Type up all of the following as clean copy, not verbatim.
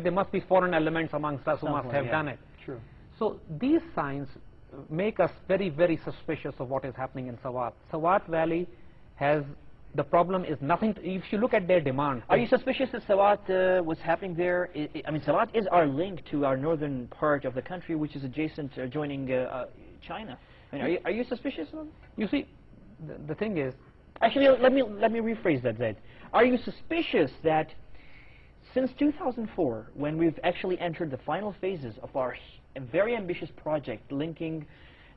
there must be foreign elements amongst us who must have done it. True. So these signs make us very, very suspicious of what is happening in Swat. Swat Valley has, the problem is nothing, if you look at their demand. Are you suspicious that Swat, what's happening there? I mean, Swat is our link to our northern part of the country, which is adjacent, adjoining China. I mean, are you suspicious of them? You see, the thing is... Actually, let me rephrase that, Zaid. Are you suspicious that since 2004, when we've actually entered the final phases of our very ambitious project linking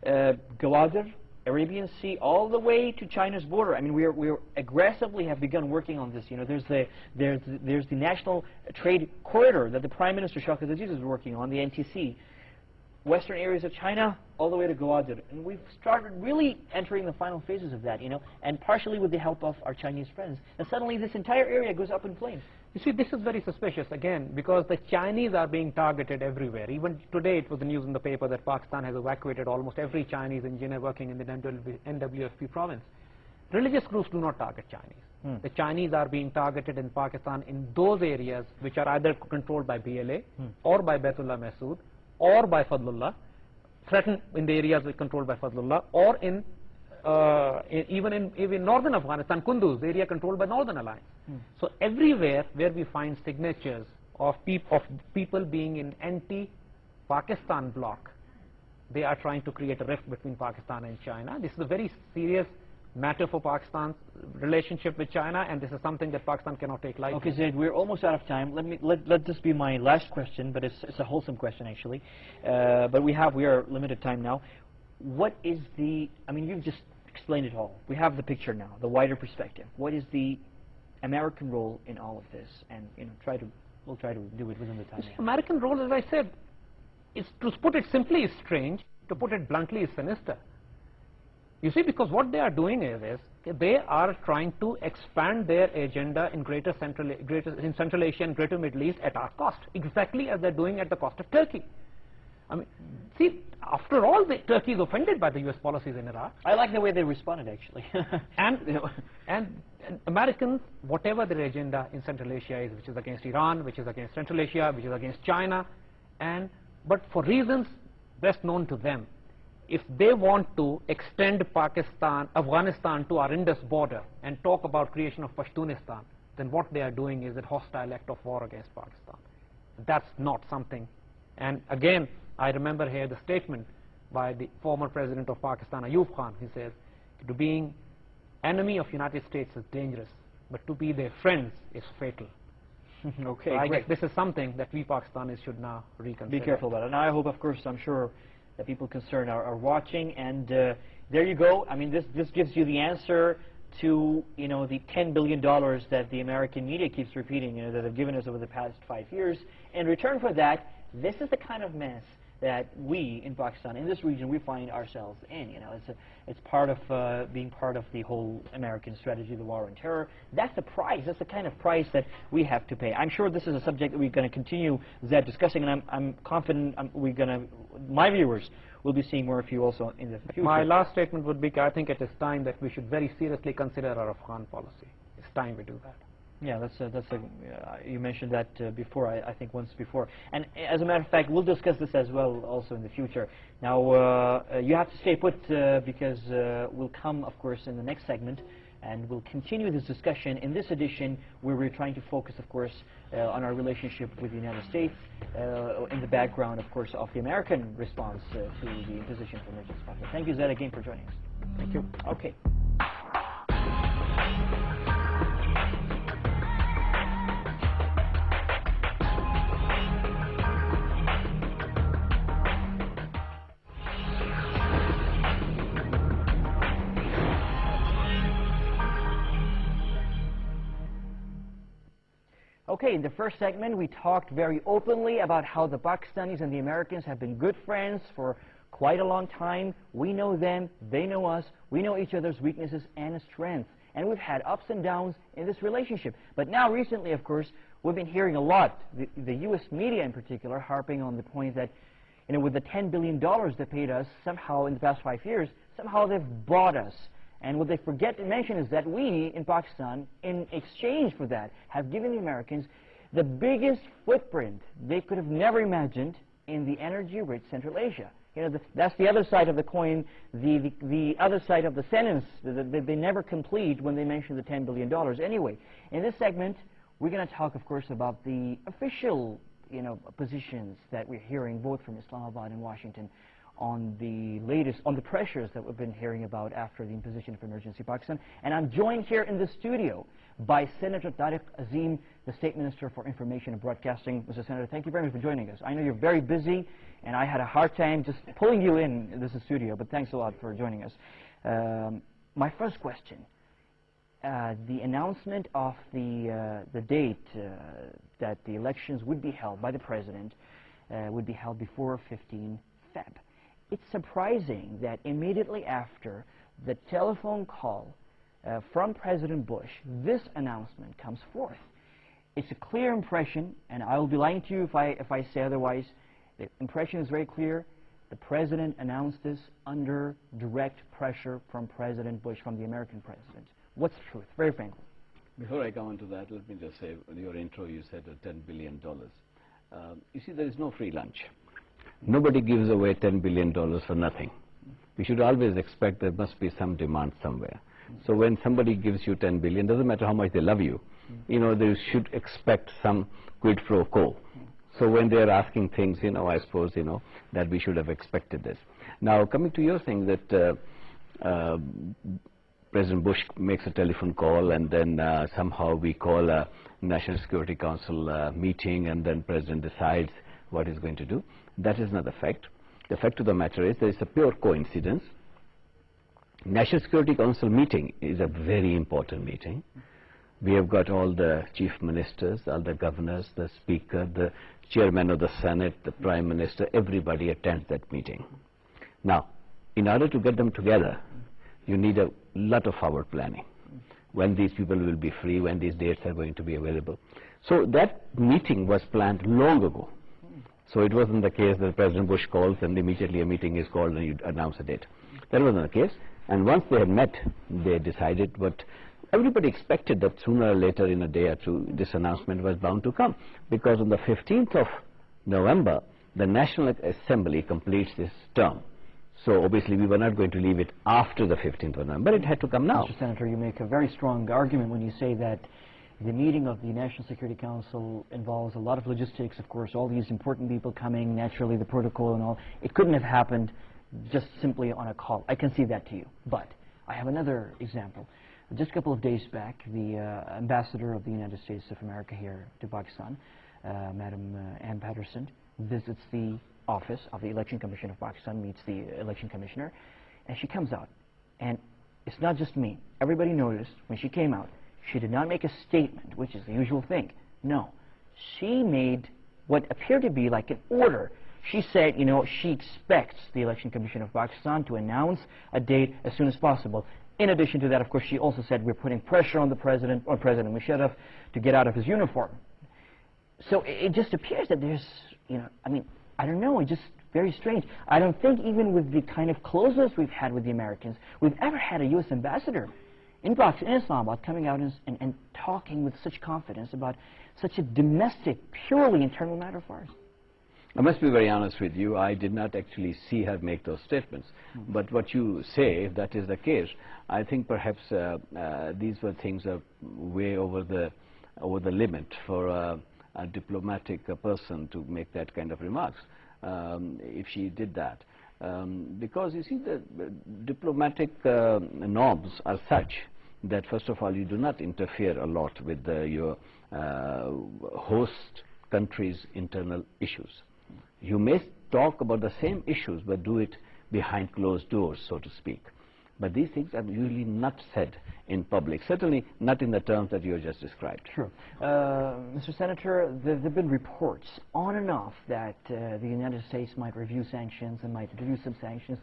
Gwadar, Arabian Sea, all the way to China's border. I mean, we aggressively have begun working on this. You know, there's the National Trade Corridor that the Prime Minister Shawkat Aziz is working on, the NTC, western areas of China, all the way to Gwadar. And we've started really entering the final phases of that, you know, and partially with the help of our Chinese friends. And suddenly this entire area goes up in flames. You see, this is very suspicious, again, because the Chinese are being targeted everywhere. Even today, it was the news in the paper that Pakistan has evacuated almost every Chinese engineer working in the NWFP province. Religious groups do not target Chinese. The Chinese are being targeted in Pakistan in those areas which are either controlled by BLA or by Baitullah Masood or by Fadlullah, threatened in the areas controlled by Fadlullah, or in even in northern Afghanistan, Kunduz, the area controlled by Northern Alliance. So everywhere where we find signatures of people being in anti-Pakistan bloc, they are trying to create a rift between Pakistan and China. This is a very serious matter for Pakistan's relationship with China, and this is something that Pakistan cannot take lightly. Okay, Zaid, we're almost out of time. Let this be my last question, but it's a wholesome question actually. But we are limited time now. What is the? I mean, you've just explained it all. We have the picture now, the wider perspective. What is the American role in all of this? And you know, we'll try to do it within the time. American role, as I said, is, to put it simply, is strange. To put it bluntly, is sinister. You see, because what they are doing is they are trying to expand their agenda in in Central Asia and Greater Middle East at our cost, exactly as they're doing at the cost of Turkey. I mean, see, after all, Turkey is offended by the U.S. policies in Iraq. I like the way they responded, actually. and Americans, whatever their agenda in Central Asia is, which is against Iran, which is against Central Asia, which is against China, but for reasons best known to them, if they want to extend Afghanistan to our Indus border and talk about creation of Pashtunistan, then what they are doing is a hostile act of war against Pakistan. That's not something. And again, I remember here the statement by the former president of Pakistan, Ayub Khan. He says, to being enemy of United States is dangerous, but to be their friends is fatal. Okay, so I guess this is something that we Pakistanis should now reconsider. Be careful about it. Now I hope, of course, I'm sure that people concerned are watching, and there you go. I mean, this gives you the answer to, you know, the $10 billion that the American media keeps repeating, you know, that they've given us over the past 5 years. In return for that, this is the kind of mess that we in Pakistan, in this region, we find ourselves in. You know, it's part of being part of the whole American strategy, the war on terror. That's the price. That's the kind of price that we have to pay. I'm sure this is a subject that we're going to continue discussing, and I'm confident my viewers will be seeing more of you also in the future. My last statement would be, I think it is time that we should very seriously consider our Afghan policy. It's time we do that. Yeah, you mentioned that before, I think once before. And as a matter of fact, we'll discuss this as well also in the future. Now, you have to stay put because we'll come, of course, in the next segment, and we'll continue this discussion in this edition where we're trying to focus, of course, on our relationship with the United States in the background, of course, of the American response to the imposition of emergency powers. Thank you, Zaid, again for joining us. Thank you. Okay. Okay, in the first segment, we talked very openly about how the Pakistanis and the Americans have been good friends for quite a long time. We know them, they know us, we know each other's weaknesses and strengths. And we've had ups and downs in this relationship. But now, recently, of course, we've been hearing a lot, the U.S. media in particular, harping on the point that, you know, with the $10 billion they paid us, somehow in the past 5 years, somehow they've bought us. And what they forget to mention is that we, in Pakistan, in exchange for that, have given the Americans the biggest footprint they could have never imagined in the energy-rich Central Asia. You know, that's the other side of the coin, the other side of the sentence that they never complete when they mention the $10 billion. Anyway, in this segment, we're going to talk, of course, about the official, you know, positions that we're hearing both from Islamabad and Washington on the pressures that we've been hearing about after the imposition of emergency Pakistan. And I'm joined here in the studio by Senator Tariq Azim, the State Minister for Information and Broadcasting. Mr. Senator, thank you very much for joining us. I know you're very busy, and I had a hard time just pulling you in this studio, but thanks a lot for joining us. My first question, the announcement of the date that the elections would be held by the President would be held before 15 Feb. It's surprising that immediately after the telephone call from President Bush, this announcement comes forth. It's a clear impression, and I will be lying to you if I say otherwise. The impression is very clear. The President announced this under direct pressure from President Bush, from the American President. What's the truth, very frankly? Before I come on to that, let me just say, in your intro you said $10 billion. You see, there is no free lunch. Nobody gives away $10 billion for nothing. We should always expect there must be some demand somewhere. So when somebody gives you $10 billion, doesn't matter how much they love you, you know, they should expect some quid pro quo. So when they're asking things, you know, I suppose, you know, that we should have expected this. Now, coming to your thing that President Bush makes a telephone call, and then somehow we call a National Security Council meeting, and then President decides what he's going to do. That is not the fact. The fact of the matter is there is a pure coincidence. National Security Council meeting is a very important meeting. We have got all the chief ministers, all the governors, the speaker, the chairman of the Senate, the prime minister, everybody attends that meeting. Now, in order to get them together, you need a lot of hour planning. When these people will be free, when these dates are going to be available. So that meeting was planned long ago. So it wasn't the case that President Bush calls and immediately a meeting is called and you announce a date. That wasn't the case. And once they had met, they decided what everybody expected, that sooner or later, in a day or two, this announcement was bound to come. Because on the 15th of November, the National Assembly completes this term. So obviously we were not going to leave it after the 15th of November. It had to come now. Mr. Senator, you make a very strong argument when you say that the meeting of the National Security Council involves a lot of logistics, of course, all these important people coming, naturally the protocol and all. It couldn't have happened just simply on a call. I can see that to you. But I have another example. Just a couple of days back, the ambassador of the United States of America here to Pakistan, Madam Ann Patterson, visits the office of the Election Commission of Pakistan, meets the election commissioner, and she comes out. And it's not just me. Everybody noticed when she came out, she did not make a statement, which is the usual thing. No. She made what appeared to be like an order. She said, you know, she expects the Election Commission of Pakistan to announce a date as soon as possible. In addition to that, of course, she also said we're putting pressure on the President, or President Musharraf, to get out of his uniform. So it just appears that there's, you know, I mean, I don't know, it's just very strange. I don't think even with the kind of closeness we've had with the Americans, we've ever had a U.S. ambassador in Islamabad coming out and talking with such confidence about such a domestic, purely internal matter of ours. I must be very honest with you, I did not actually see her make those statements. But what you say, if that is the case, I think perhaps these were things that way over the limit for a diplomatic person to make that kind of remarks, if she did that. Because you see, the diplomatic norms are such that first of all you do not interfere a lot with your host country's internal issues. You may talk about the same issues but do it behind closed doors, so to speak. But these things are usually not said in public, certainly not in the terms that you have just described. Sure. Mr. Senator, there have been reports on and off that the United States might review sanctions and might review some sanctions,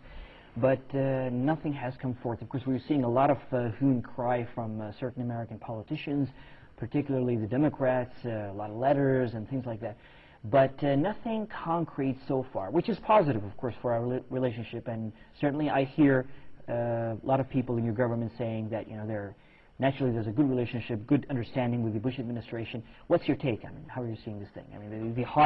but nothing has come forth. Of course, we're seeing a lot of hue and cry from certain American politicians, particularly the Democrats, a lot of letters and things like that. But nothing concrete so far, which is positive, of course, for our relationship. And certainly I hear a lot of people in your government saying that, you know, Naturally, there's a good relationship, good understanding with the Bush administration. What's your take? I mean, how are you seeing this thing? I mean, the hot